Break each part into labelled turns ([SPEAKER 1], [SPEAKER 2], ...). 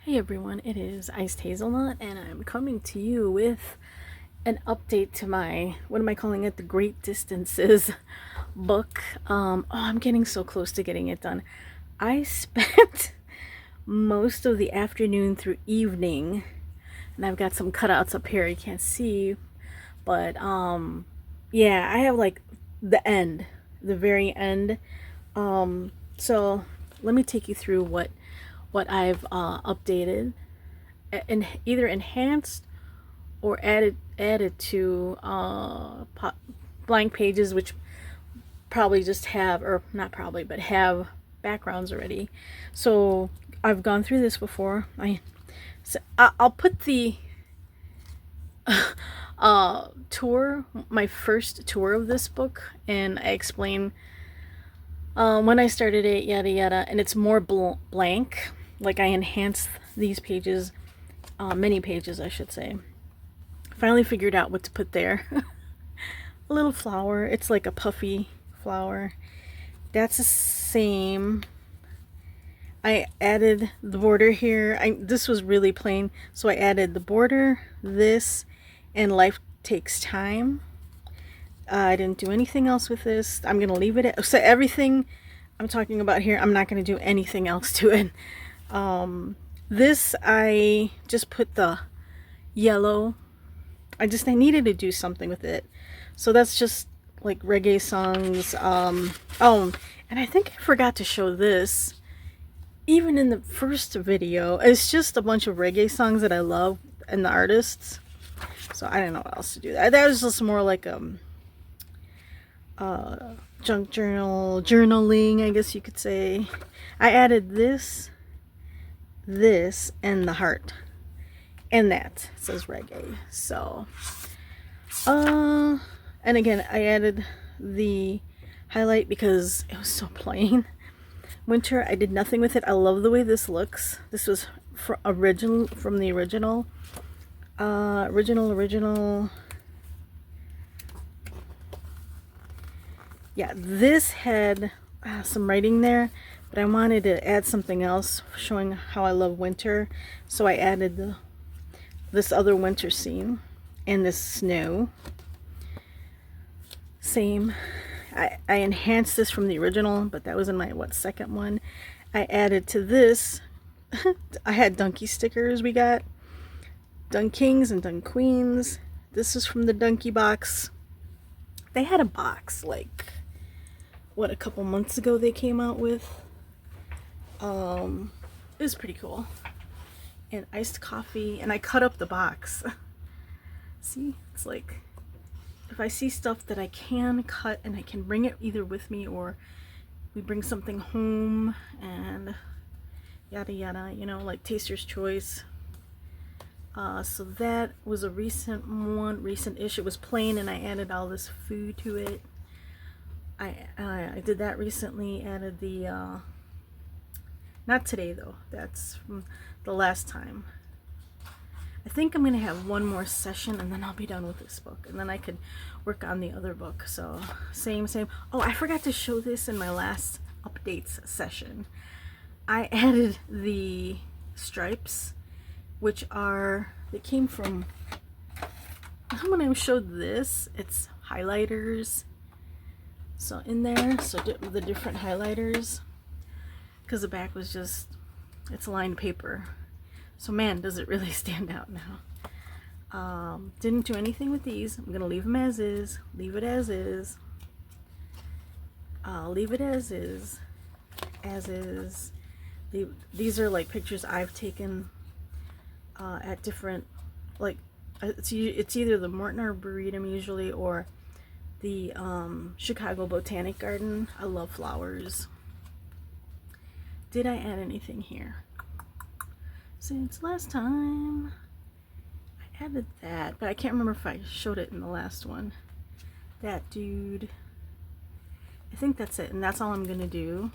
[SPEAKER 1] Hey everyone, it is Icedhazelnut, and I'm coming to you with an update to my, what am I calling it, the Great Distances book. I'm getting so close to getting it done. I spent most of the afternoon through evening, and I've got some cutouts up here you can't see, but yeah, I have like the very end. So let me take you through what I've updated and either enhanced or added to blank pages, which probably just have, or not probably, but have backgrounds already. So I've gone through this before. I'll put the tour, my first tour of this book, and I explain when I started it, yada yada, and it's more blank. Like I enhanced these pages, many pages, I should say. Finally figured out what to put there. A little flower. It's like a puffy flower. That's the same. I added the border here. This was really plain, so I added the border, this, and life takes time. I didn't do anything else with this. I'm gonna leave it at, so everything I'm talking about here, I'm not gonna do anything else to it. This I just put the yellow. I needed to do something with it, so that's just like reggae songs. Oh, and I think I forgot to show this. Even in the first video, it's just a bunch of reggae songs that I love and the artists. So I don't know what else to do. That was just more like junk journaling, I guess you could say. I added this, and the heart, and that says reggae. So, and again, I added the highlight because it was so plain. Winter, I did nothing with it. I love the way this looks. This was from the original. Yeah, this had some writing there, but I wanted to add something else showing how I love winter. So I added this other winter scene and this snow. Same. I enhanced this from the original, but that was in my, second one. I added to this, I had donkey stickers we got. Dunk Kings and Dunk Queens. This is from the Donkey box. They had a box, like, what, a couple months ago they came out with. It was pretty cool. And iced coffee, and I cut up the box. See, it's like, if I see stuff that I can cut and I can bring it either with me or we bring something home and yada yada, you know, like Taster's Choice. So that was a recent-ish. It was plain and I added all this food to it. I did that recently, added the, not today though, that's from the last time. I think I'm going to have one more session and then I'll be done with this book. And then I could work on the other book. So, same. Oh, I forgot to show this in my last updates session. I added the stripes, which they came from, when I showed this, it's highlighters. So in there, so the different highlighters, because the back was just, it's lined paper. So man, does it really stand out now. Didn't do anything with these. I'm gonna leave them as is. Leave it as is. Leave it as is. As is. These are like pictures I've taken at different, like, it's either the Morton Arboretum usually or the Chicago Botanic Garden. I love flowers. Did I add anything here? Since last time I added that, but I can't remember if I showed it in the last one. That dude, I think that's it, and that's all I'm gonna do.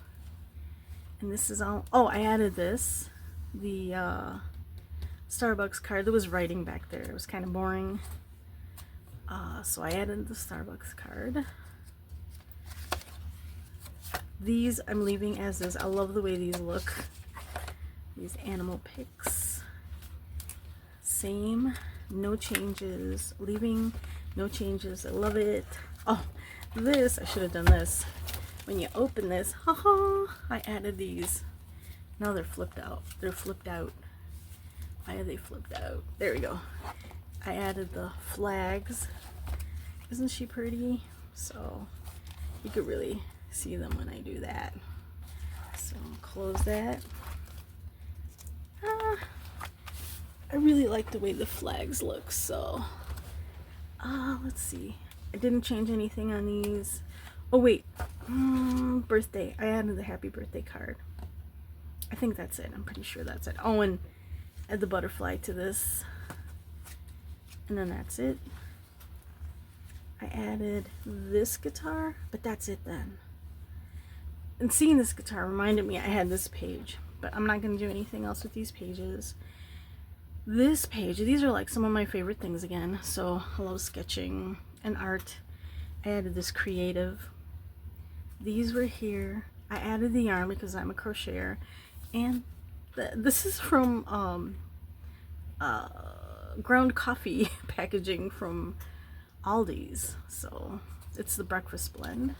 [SPEAKER 1] And this is all, oh, I added this, the Starbucks card. There was writing back there, it was kind of boring, so I added the Starbucks card. These I'm leaving as is. I love the way these look. These animal pics. Same, no changes, leaving no changes. I love it. Oh, this, I should have done this. When you open this, haha, I added these. Now they're flipped out. They're flipped out. Why are they flipped out? There we go. I added the flags. Isn't she pretty? So you could really see them when I do that. So close that. I really like the way the flags look, so let's see. I didn't change anything on these. Oh wait, birthday. I added the happy birthday card. I think that's it. I'm pretty sure that's it. Oh, and add the butterfly to this. And then that's it. I added this guitar, but that's it then. And seeing this guitar reminded me I had this page, but I'm not going to do anything else with these pages. This page, these are like some of my favorite things again. So I love sketching and art. I added this creative. These were here. I added the yarn because I'm a crocheter. And this is from ground coffee packaging from Aldi's. So it's the breakfast blend.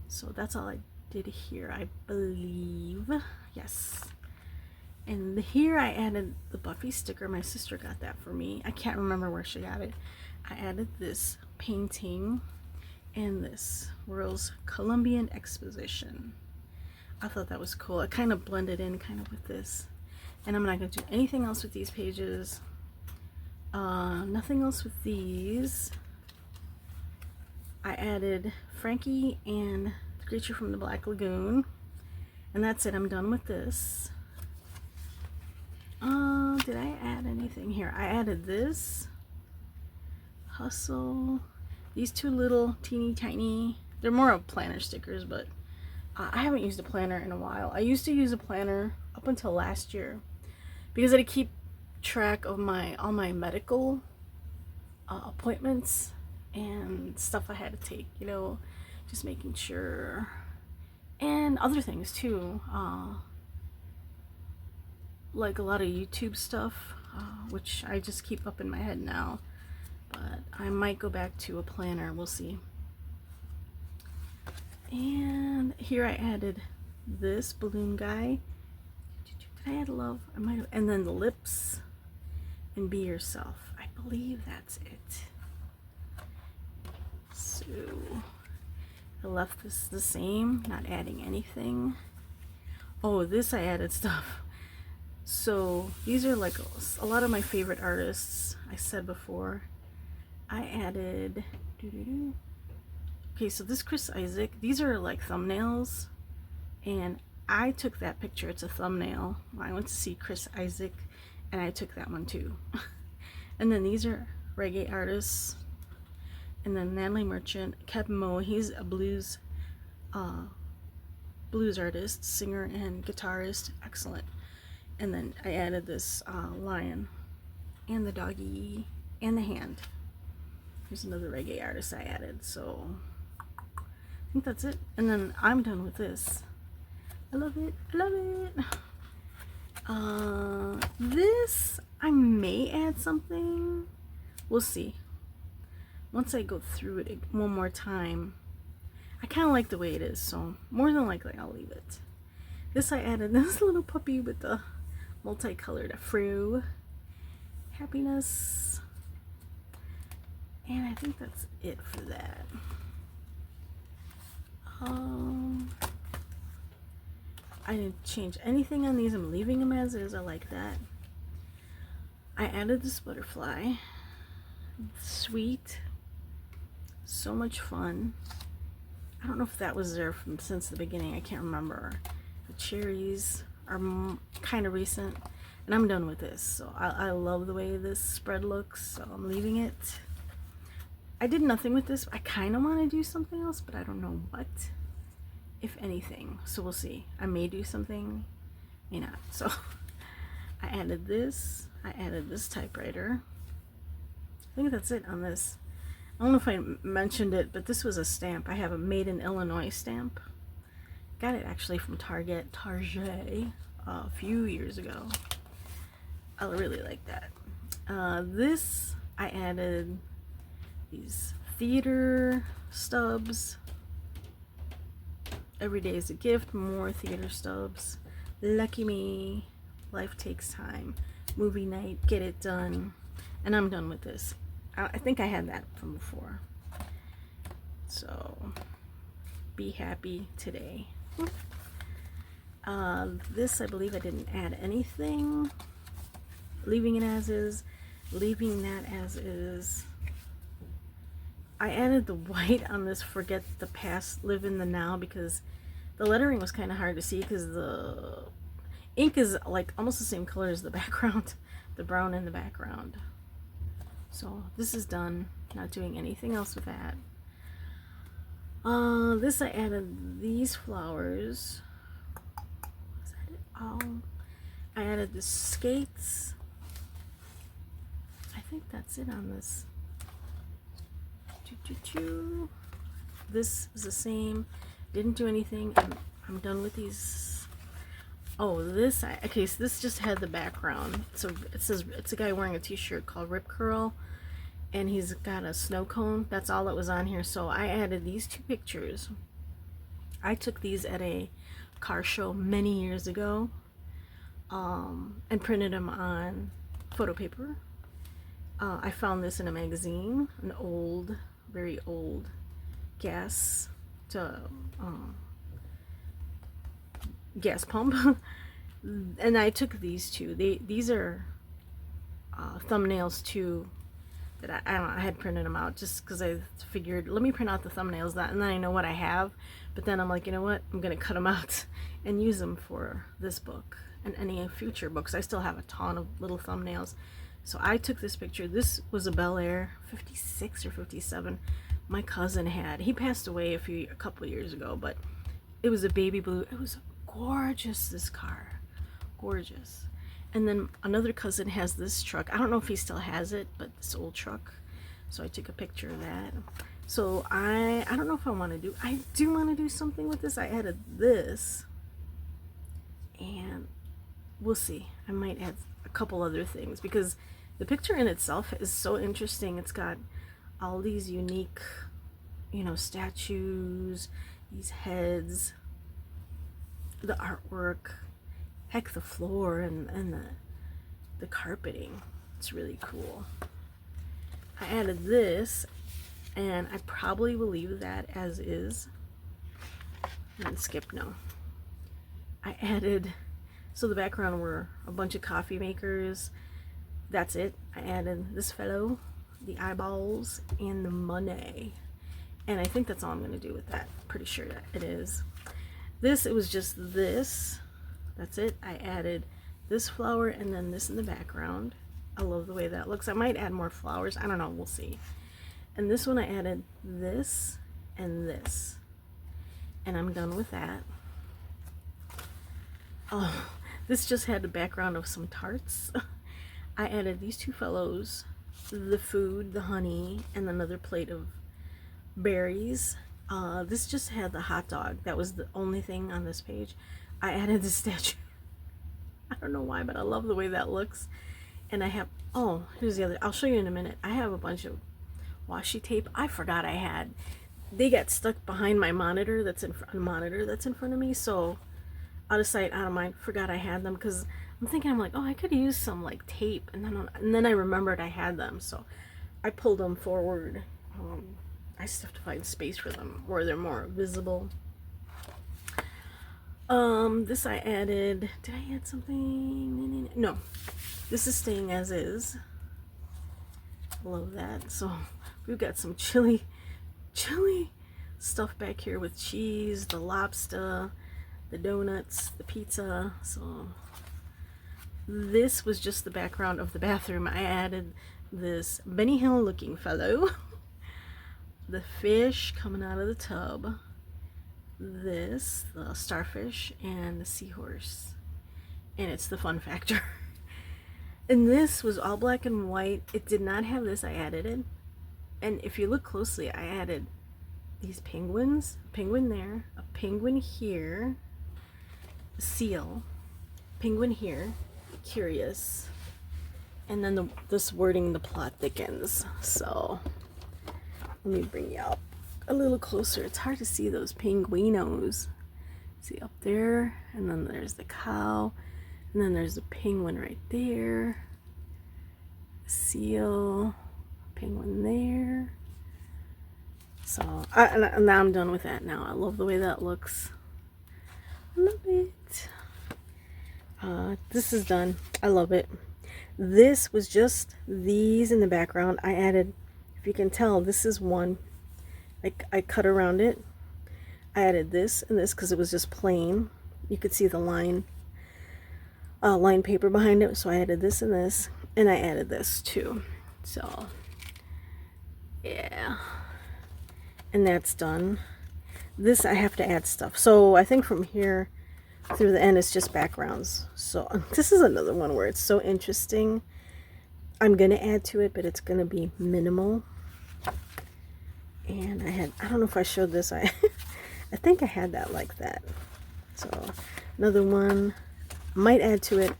[SPEAKER 1] So that's all I did here, I believe. Yes. And here I added the Buffy sticker. My sister got that for me. I can't remember where she got it. I added this painting and this World's Columbian Exposition. I thought that was cool. It kind of blended in kind of with this. And I'm not going to do anything else with these pages. Nothing else with these. I added Frankie and the creature from the Black Lagoon. And that's it. I'm done with this. Did I add anything here? I added this. Hustle. These two little teeny tiny, they're more of planner stickers, but I haven't used a planner in a while. I used to use a planner up until last year because I had to keep track of all my medical appointments and stuff I had to take, you know, just making sure, and other things too, like a lot of YouTube stuff, which I just keep up in my head now, but I might go back to a planner, we'll see. And here I added this balloon guy. Did I add love? I might have, and then the lips and be yourself. I believe that's it. So I left this the same, not adding anything. Oh, this I added stuff. So these are like a lot of my favorite artists. I said before. I added. Okay, so this Chris Isaak. These are like thumbnails, and I took that picture. It's a thumbnail. I went to see Chris Isaak, and I took that one too. And then these are reggae artists. And then Natalie Merchant, Kevin Moe. He's a blues artist, singer, and guitarist. Excellent. And then I added this lion and the doggy and the hand. Here's another reggae artist I added. So I think that's it. And then I'm done with this. I love it. I love it. This I may add something. We'll see. Once I go through it one more time, I kind of like the way it is. So more than likely I'll leave it. This I added this little puppy with the multicolored afro. Happiness. And I think that's it for that. I didn't change anything on these. I'm leaving them as is. I like that. I added this butterfly. Sweet. So much fun. I don't know if that was there since the beginning. I can't remember. The cherries are kind of recent. And I'm done with this. So I love the way this spread looks. So I'm leaving it. I did nothing with this. I kind of want to do something else, but I don't know what, if anything. So we'll see. I may do something, may not. So I added this. I added this typewriter. I think that's it on this. I don't know if I mentioned it, but this was a stamp. I have a Made in Illinois stamp. Got it actually from Target. a few years ago. I really like that. This, I added these theater stubs. Every day is a gift, more theater stubs. Lucky me. Life takes time. Movie night, get it done. And I'm done with this. I think I had that from before. So, be happy today. This, I believe I didn't add anything. Leaving it as is. Leaving that as is. I added the white on this forget the past, live in the now, because the lettering was kind of hard to see because the ink is like almost the same color as the background, the brown in the background. So this is done, not doing anything else with that. This I added these flowers. Was that it? Oh, I added the skates. I think that's it on this. This is the same. Didn't do anything. I'm done with these. Oh, this okay. So this just had the background. So it says it's a guy wearing a T-shirt called Rip Curl, and he's got a snow cone. That's all that was on here. So I added these two pictures. I took these at a car show many years ago, and printed them on photo paper. I found this in a magazine, an old, very old gas pump. And I took these two. These are thumbnails too that I don't know, I had printed them out just because I figured let me print out the thumbnails and then I know what I have. But then I'm like, you know what, I'm gonna cut them out and use them for this book and any future books. I still have a ton of little thumbnails. So I took this picture. This was a Bel Air 56 or 57 my cousin had. He passed away a couple years ago, but it was a baby blue. It was gorgeous, this car. Gorgeous. And then another cousin has this truck. I don't know if he still has it, but this old truck. So I took a picture of that. So I don't know if I do want to do something with this. I added this. And we'll see. I might add a couple other things because the picture in itself is so interesting. It's got all these unique, statues, these heads, the artwork, heck, the floor and the carpeting. It's really cool. I added this, and I probably will leave that as is. And skip no. I added, so the background were a bunch of coffee makers. That's it. I added this fellow, the eyeballs, and the money. And I think that's all I'm going to do with that. Pretty sure that it is. This, it was just this. That's it. I added this flower and then this in the background. I love the way that looks. I might add more flowers. I don't know. We'll see. And this one I added this and this. And I'm done with that. Oh, this just had the background of some tarts. I added these two fellows, the food, the honey, and another plate of berries. This just had the hot dog. That was the only thing on this page. I added the statue. I don't know why, but I love the way that looks. And I have, oh, here's the other, I'll show you in a minute. I have a bunch of washi tape I forgot I had. They got stuck behind my monitor that's in front of me, so out of sight, out of mind, forgot I had them because I'm like, oh, I could use some like tape, and then I remembered I had them, so I pulled them forward. I just have to find space for them where they're more visible. This I added. Did I add something? No. This is staying as is. Love that. So we've got some chili stuff back here with cheese, the lobster, the donuts, the pizza. So this was just the background of the bathroom. I added this Benny Hill looking fellow, the fish coming out of the tub, this, the starfish, and the seahorse. And it's the fun factor. And this was all black and white. It did not have this. I added it. And if you look closely, I added these penguins. A penguin there, a penguin here, a seal, penguin here, curious, and then this wording, the plot thickens. So let me bring you up a little closer. It's hard to see those penguinos. See up there, and then there's the cow, and then there's the penguin right there, seal, penguin there. So now I'm done with that now. I love the way that looks. Love it. This is done. I love it. This was just these in the background. I added, if you can tell, this is one. I cut around it. I added this and this because it was just plain. You could see the line paper behind it. So I added this and this, and I added this too. So yeah, and that's done. This I have to add stuff. So I think from here through the end it's just backgrounds. So this is another one where it's so interesting. I'm gonna add to it, but it's gonna be minimal. And I don't know if I showed this. I think I had that like that. So another one, might add to it,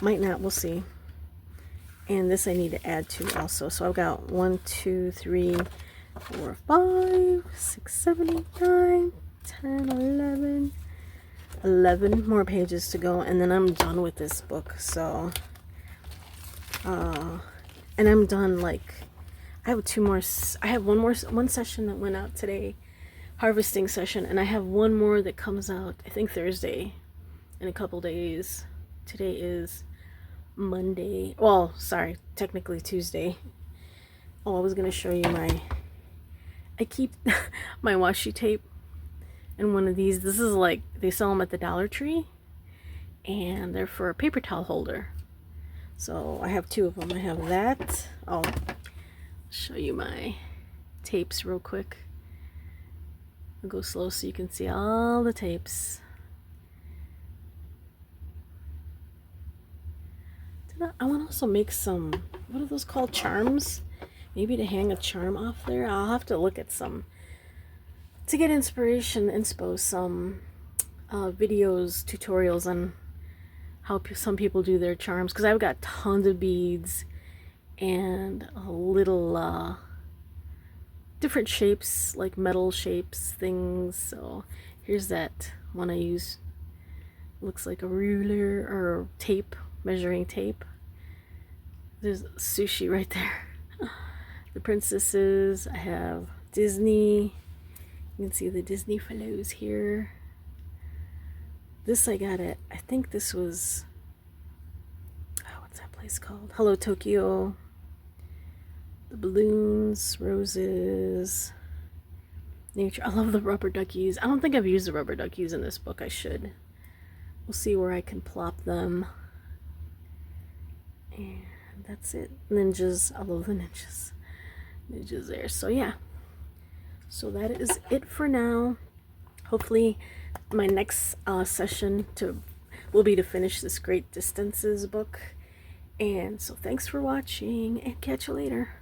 [SPEAKER 1] might not, we'll see. And this I need to add to also. So I've got 1, 2, 3, 4, 5, 6, 7, 8, 9, 10, 11 more pages to go, and then I'm done with this book. So and I'm done. Like, I have two more. I have one session that went out today, harvesting session, and I have one more that comes out, I think, Thursday in a couple days. Today is Monday. Well, sorry, technically Tuesday. Oh, I was gonna show you I keep my washi tape in one of these. This is like, they sell them at the Dollar Tree, and they're for a paper towel holder. So I have two of them. I have that. I'll show you my tapes real quick. I'll go slow so you can see all the tapes. I want to also make some, what are those called, charms? Maybe to hang a charm off there. I'll have to look at some to get inspiration, some videos, tutorials on how some people do their charms, because I've got tons of beads and a little different shapes, like metal shapes, things. So here's that one I use. Looks like a ruler or tape, measuring tape. There's sushi right there. The princesses. I have Disney. You can see the Disney fellows here. This I got it. I think this was, what's that place called? Hello Tokyo. The balloons, roses, nature. I love the rubber duckies. I don't think I've used the rubber duckies in this book. I should. We'll see where I can plop them. And that's it. Ninjas. I love the ninjas. Ninjas there. So yeah. So that is it for now. Hopefully my next session will be to finish this Great Distances book. And so thanks for watching, and catch you later.